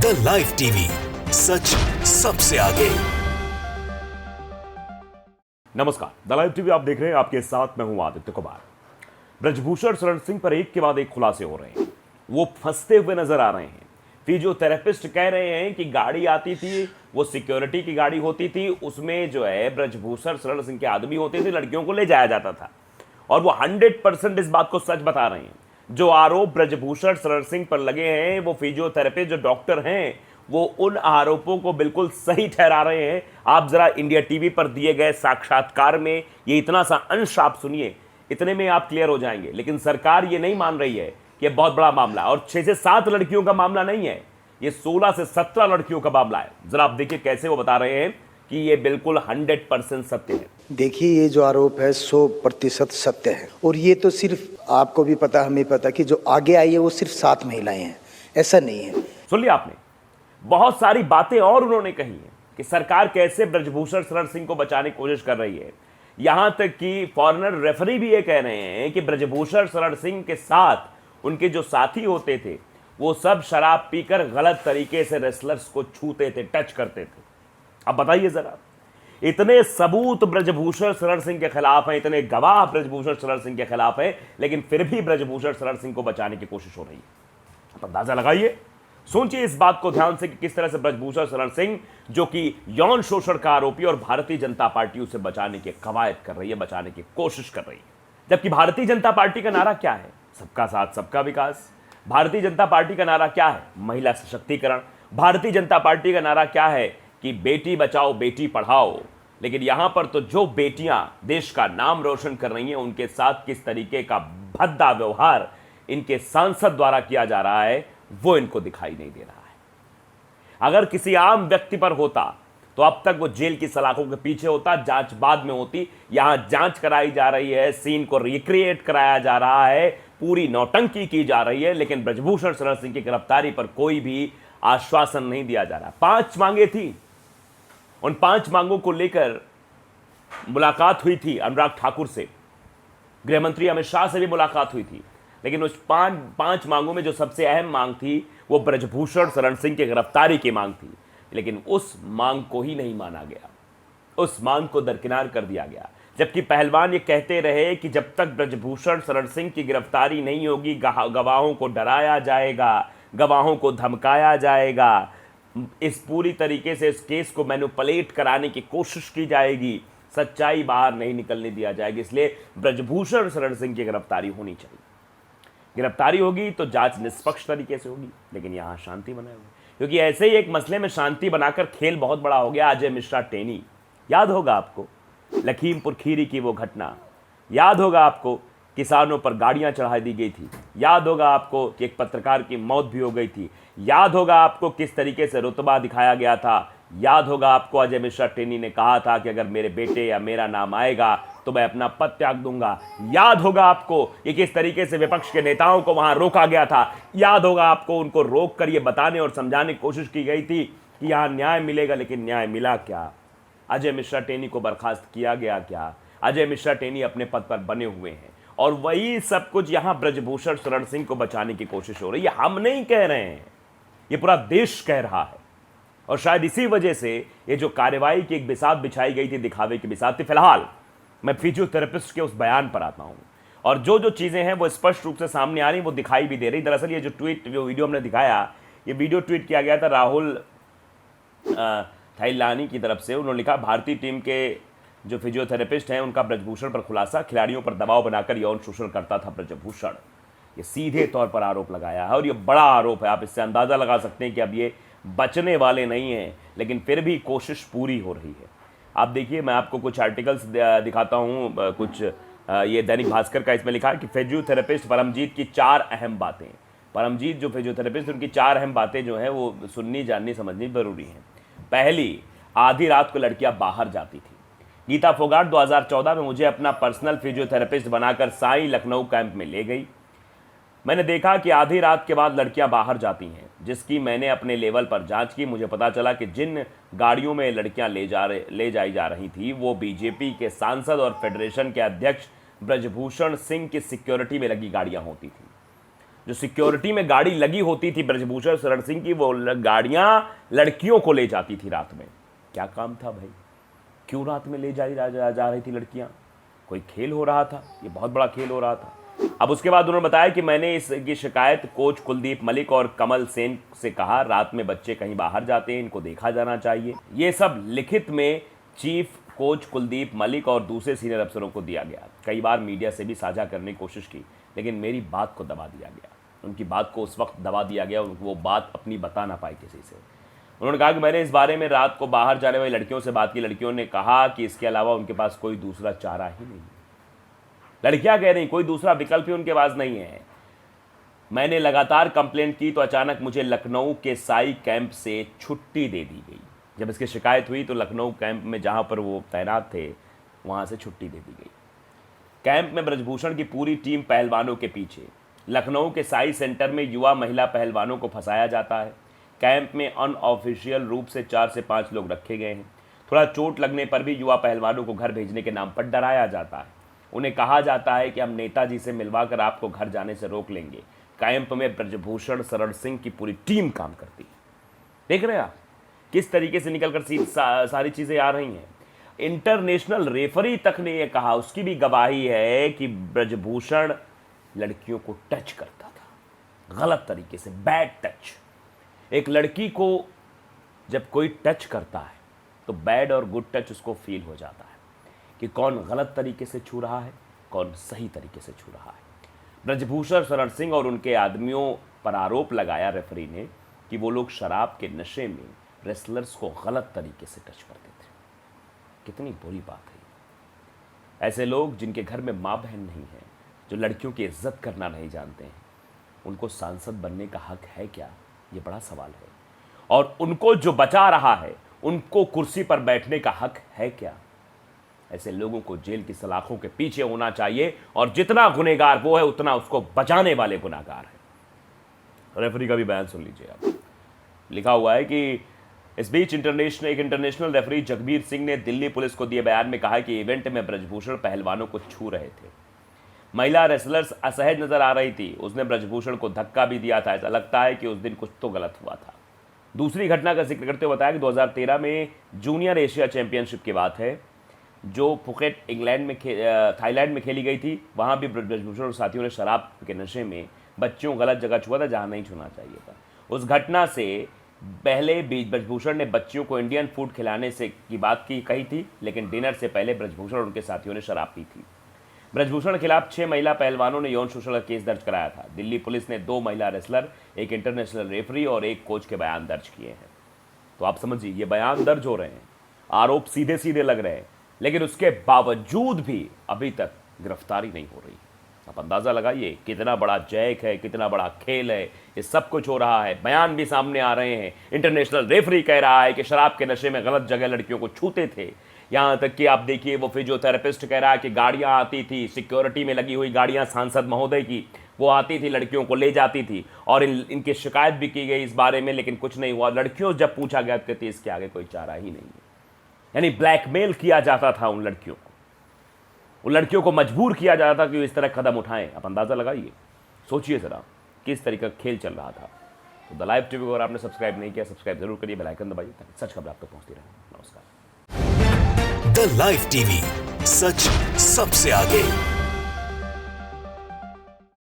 The live TV, सच सबसे आगे। नमस्कार, द लाइव टीवी आप देख रहे हैं। आपके साथ मैं हूं आदित्य कुमार। ब्रजभूषण शरण सिंह पर एक के बाद एक खुलासे हो रहे हैं। वो फंसते हुए नजर आ रहे हैं। फिजियोथेरेपिस्ट कह रहे हैं कि गाड़ी आती थी, वो सिक्योरिटी की गाड़ी होती थी, उसमें जो है ब्रजभूषण शरण सिंह के आदमी होते थे, लड़कियों को ले जाया जाता था। और वो 100% इस बात को सच बता रहे हैं। जो आरोप ब्रजभूषण शरण सिंह पर लगे हैं, वो फिजियोथेरेपिस्ट जो डॉक्टर हैं, वो उन आरोपों को बिल्कुल सही ठहरा रहे हैं। आप जरा इंडिया टीवी पर दिए गए साक्षात्कार में ये इतना सा अंश आप सुनिए, इतने में आप क्लियर हो जाएंगे। लेकिन सरकार ये नहीं मान रही है कि ये बहुत बड़ा मामला, और 6 से 7 लड़कियों का मामला नहीं है, ये 16 से 17 लड़कियों का मामला है। जरा आप देखिए कैसे वो बता रहे हैं कि ये बिल्कुल 100% सत्य है। देखिए, ये जो आरोप है 100% सत्य है। और ये तो सिर्फ आपको भी पता, हमें पता कि जो आगे आई है वो सिर्फ 7 महिलाएं हैं, ऐसा नहीं है। सुन लिया आपने। बहुत सारी बातें और उन्होंने कही हैं कि सरकार कैसे ब्रजभूषण शरण सिंह को बचाने की कोशिश कर रही है। यहां तक कि फॉरेनर रेफरी भी ये कह रहे हैं कि ब्रजभूषण शरण सिंह के साथ उनके जो साथी होते थे, वो सब शराब पीकर गलत तरीके से रेसलर्स को छूते थे, टच करते थे। अब बताइए जरा, इतने सबूत ब्रजभूषण शरण सिंह के खिलाफ हैं, इतने गवाह ब्रजभूषण शरण सिंह के खिलाफ हैं, लेकिन फिर भी ब्रजभूषण शरण सिंह को बचाने की कोशिश हो रही है। अब अंदाजा लगाइए, सोचिए इस बात को ध्यान से कि किस तरह से ब्रजभूषण शरण सिंह, जो कि यौन शोषण का आरोपी, और भारतीय जनता पार्टी उसे बचाने की कवायद कर रही है, बचाने की कोशिश कर रही है। जबकि भारतीय जनता पार्टी का नारा क्या है? सबका साथ, सबका विकास। भारतीय जनता पार्टी का नारा क्या है? महिला सशक्तिकरण। भारतीय जनता पार्टी का नारा क्या है कि बेटी बचाओ बेटी पढ़ाओ। लेकिन यहां पर तो जो बेटियां देश का नाम रोशन कर रही हैं, उनके साथ किस तरीके का भद्दा व्यवहार इनके सांसद द्वारा किया जा रहा है, वो इनको दिखाई नहीं दे रहा है। अगर किसी आम व्यक्ति पर होता तो अब तक वो जेल की सलाखों के पीछे होता, जांच बाद में होती। यहां जांच कराई जा रही है, सीन को रिक्रिएट कराया जा रहा है, पूरी नौटंकी की जा रही है, लेकिन ब्रजभूषण शरण सिंह की गिरफ्तारी पर कोई भी आश्वासन नहीं दिया जा रहा। 5 मांगे थी, उन 5 मांगों को लेकर मुलाकात हुई थी अनुराग ठाकुर से, गृहमंत्री अमित शाह से भी मुलाकात हुई थी। लेकिन उस 5 मांगों में जो सबसे अहम मांग थी, वो ब्रजभूषण शरण सिंह की गिरफ्तारी की मांग थी। लेकिन उस मांग को ही नहीं माना गया, उस मांग को दरकिनार कर दिया गया। जबकि पहलवान ये कहते रहे कि जब तक ब्रजभूषण शरण सिंह की गिरफ्तारी नहीं होगी, गवाहों को डराया जाएगा, गवाहों को धमकाया जाएगा, इस पूरी तरीके से इस केस को मैनिपुलेट कराने की कोशिश की जाएगी, सच्चाई बाहर नहीं निकलने दिया जाएगा। इसलिए ब्रजभूषण शरण सिंह की गिरफ्तारी होनी चाहिए। गिरफ्तारी होगी तो जांच निष्पक्ष तरीके से होगी, लेकिन यहां शांति बनाए हुए, क्योंकि ऐसे ही एक मसले में शांति बनाकर खेल बहुत बड़ा हो गया। अजय मिश्रा टेनी, याद होगा आपको लखीमपुर खीरी की वो घटना, याद होगा आपको किसानों पर गाड़ियां चढ़ा दी गई थी, याद होगा आपको कि एक पत्रकार की मौत भी हो गई थी, याद होगा आपको किस तरीके से रुतबा दिखाया गया था, याद होगा आपको अजय मिश्रा टेनी ने कहा था कि अगर मेरे बेटे या मेरा नाम आएगा तो मैं अपना पद त्याग दूंगा, याद होगा आपको कि किस तरीके से विपक्ष के नेताओं को वहां रोका गया था, याद होगा आपको उनको रोक कर ये बताने और समझाने की कोशिश की गई थी कि यहां न्याय मिलेगा, लेकिन न्याय मिला क्या? अजय मिश्रा टेनी को बर्खास्त किया गया क्या? अजय मिश्रा टेनी अपने पद पर बने हुए हैं, और वही सब कुछ यहां ब्रजभूषण शरण सिंह को बचाने की कोशिश हो रही है। हम नहीं कह रहे हैं, ये पूरा देश कह रहा है। और शायद इसी वजह से ये जो कार्रवाई की एक बिसात बिछाई गई थी, दिखावे की बिसात थी। फिलहाल मैं फिजियोथेरेपिस्ट के उस बयान पर आता हूं, और जो चीजें हैं वो स्पष्ट रूप से सामने आ रही, वो दिखाई भी दे रही। दरअसल ये जो वीडियो हमने दिखाया, ये वीडियो ट्वीट किया गया था राहुल थैलानी की तरफ से। उन्होंने लिखा, भारतीय टीम के जो फिजियोथेरेपिस्ट हैं उनका ब्रजभूषण पर खुलासा, खिलाड़ियों पर दबाव बनाकर यौन शोषण करता था ब्रजभूषण। ये सीधे तौर पर आरोप लगाया है, और ये बड़ा आरोप है। आप इससे अंदाजा लगा सकते हैं कि अब ये बचने वाले नहीं हैं, लेकिन फिर भी कोशिश पूरी हो रही है। आप देखिए, मैं आपको कुछ आर्टिकल्स दिखाता हूँ, कुछ ये दैनिक भास्कर का, इसमें लिखा है कि फिजियोथेरेपिस्ट परमजीत की 4 अहम बातें। परमजीत जो फिजियोथेरेपिस्ट, उनकी 4 अहम बातें जो हैं वो सुननी, जाननी, समझनी जरूरी हैं। पहली, आधी रात को लड़कियां बाहर जाती थी। गीता फोगाट 2014 में मुझे अपना पर्सनल फिजियोथेरेपिस्ट बनाकर साई लखनऊ कैंप में ले गई। मैंने देखा कि आधी रात के बाद लड़कियां बाहर जाती हैं, जिसकी मैंने अपने लेवल पर जांच की। मुझे पता चला कि जिन गाड़ियों में लड़कियां ले जाई जा रही थी, वो बीजेपी के सांसद और फेडरेशन के अध्यक्ष ब्रजभूषण सिंह की सिक्योरिटी में लगी गाड़ियां होती थी। जो सिक्योरिटी में गाड़ी लगी होती थी ब्रजभूषण शरण सिंह की, वो गाड़ियां लड़कियों को ले जाती थी रात में। क्या काम था भाई, क्यों रात में ले जा रही थी लड़कियां? कोई खेल हो रहा था, ये बहुत बड़ा खेल हो रहा था। अब उसके बाद उन्होंने बताया कि मैंने इसकी शिकायत कोच कुलदीप मलिक और कमल सेन से कहा, रात में बच्चे कहीं बाहर जाते हैं, इनको देखा जाना चाहिए। ये सब लिखित में चीफ कोच कुलदीप मलिक और दूसरे सीनियर अफसरों को दिया गया। कई बार मीडिया से भी साझा करने की कोशिश की, लेकिन मेरी बात को दबा दिया गया। उनकी बात को उस वक्त दबा दिया गया, वो बात अपनी बता ना पाए किसी से। उन्होंने कहा कि मैंने इस बारे में रात को बाहर जाने वाली लड़कियों से बात की। लड़कियों ने कहा कि इसके अलावा उनके पास कोई दूसरा चारा ही नहीं। लड़कियां कह रही कोई दूसरा विकल्प ही उनके पास नहीं है। मैंने लगातार कंप्लेंट की तो अचानक मुझे लखनऊ के साई कैंप से छुट्टी दे दी गई। जब इसकी शिकायत हुई तो लखनऊ कैंप में जहां पर वो तैनात थे वहां से छुट्टी दे दी गई। कैंप में ब्रजभूषण की पूरी टीम पहलवानों के पीछे। लखनऊ के साई सेंटर में युवा महिला पहलवानों को फंसाया जाता है। कैंप में अनऑफिशियल रूप से 4 से 5 लोग रखे गए हैं। थोड़ा चोट लगने पर भी युवा पहलवानों को घर भेजने के नाम पर डराया जाता है। उन्हें कहा जाता है कि हम नेताजी से मिलवाकर आपको घर जाने से रोक लेंगे। कैंप में ब्रजभूषण शरण सिंह की पूरी टीम काम करती है। देख रहे हैं आप किस तरीके से निकलकर सारी चीजें आ रही हैं। इंटरनेशनल रेफरी तक ने यह कहा, उसकी भी गवाही है कि ब्रजभूषण लड़कियों को टच करता था गलत तरीके से, बैड टच। एक लड़की को जब कोई टच करता है तो बैड और गुड टच उसको फील हो जाता है कि कौन गलत तरीके से छू रहा है, कौन सही तरीके से छू रहा है। ब्रजभूषण शरण सिंह और उनके आदमियों पर आरोप लगाया रेफरी ने कि वो लोग शराब के नशे में रेसलर्स को गलत तरीके से टच करते थे। कितनी बुरी बात है। ऐसे लोग जिनके घर में माँ बहन नहीं है, जो लड़कियों की इज्जत करना नहीं जानते हैं, उनको सांसद बनने का हक है क्या? ये बड़ा सवाल है। और उनको जो बचा रहा है, उनको कुर्सी पर बैठने का हक है क्या? ऐसे लोगों को जेल की सलाखों के पीछे होना चाहिए, और जितना गुनहगार वो है उतना उसको बचाने वाले गुनहगार है। रेफरी का भी बयान सुन लीजिए आप। लिखा हुआ है कि इस बीच इंटरनेशनल रेफरी जगबीर सिंह ने दिल्ली पुलिस को दिए बयान में कहा कि इवेंट में ब्रजभूषण पहलवानों को छू रहे थे। महिला रेसलर्स असहज नजर आ रही थी। उसने ब्रजभूषण को धक्का भी दिया था। ऐसा लगता है कि उस दिन कुछ तो गलत हुआ था। दूसरी घटना का जिक्र करते हुए बताया कि 2013 में जूनियर एशिया चैंपियनशिप की बात है, जो फुकेट थाईलैंड में खेली गई थी। वहां भी ब्रजभूषण और साथियों ने शराब के नशे में बच्चियों को गलत जगह छुआ था जहां नहीं छूना चाहिए था। उस घटना से पहले ब्रजभूषण ने बच्चियों को इंडियन फूड खिलाने से की बात कही थी, लेकिन डिनर से पहले ब्रजभूषण और उनके साथियों ने शराब पी थी। ब्रजभूषण के खिलाफ 6 महिला पहलवानों ने यौन शोषण का केस दर्ज कराया था। दिल्ली पुलिस ने 2 महिला रेसलर, एक इंटरनेशनल रेफरी और एक कोच के बयान दर्ज किए हैं। तो आप समझिए, ये बयान दर्ज हो रहे हैं, आरोप सीधे सीधे लग रहे हैं, लेकिन उसके बावजूद भी अभी तक गिरफ्तारी नहीं हो रही। आप अंदाजा लगाइए कितना बड़ा जैक है, कितना बड़ा खेल है। ये सब कुछ हो रहा है, बयान भी सामने आ रहे हैं। इंटरनेशनल रेफरी कह रहा है कि शराब के नशे में गलत जगह लड़कियों को छूते थे। यहाँ तक कि आप देखिए, वो फिजियोथेरेपिस्ट कह रहा है कि गाड़ियाँ आती थी, सिक्योरिटी में लगी हुई गाड़ियाँ सांसद महोदय की, वो आती थी, लड़कियों को ले जाती थी, और इनकी शिकायत भी की गई इस बारे में, लेकिन कुछ नहीं हुआ। लड़कियों जब पूछा गया कहती इसके आगे कोई चारा ही नहीं है। यानी ब्लैकमेल किया जाता था उन लड़कियों को, उन लड़कियों को मजबूर किया जाता था कि वो इस तरह कदम उठाएं। आप अंदाजा लगाइए, सोचिए जरा किस तरीके का खेल चल रहा था। तो द लाइव टीवी को अगर आपने सब्सक्राइब नहीं किया, सब्सक्राइब जरूर करिए, बेल आइकन दबाइए ताकि सच खबर आप तक पहुंचती रहे। नमस्कार। द लाइव टीवी, सच सबसे आगे।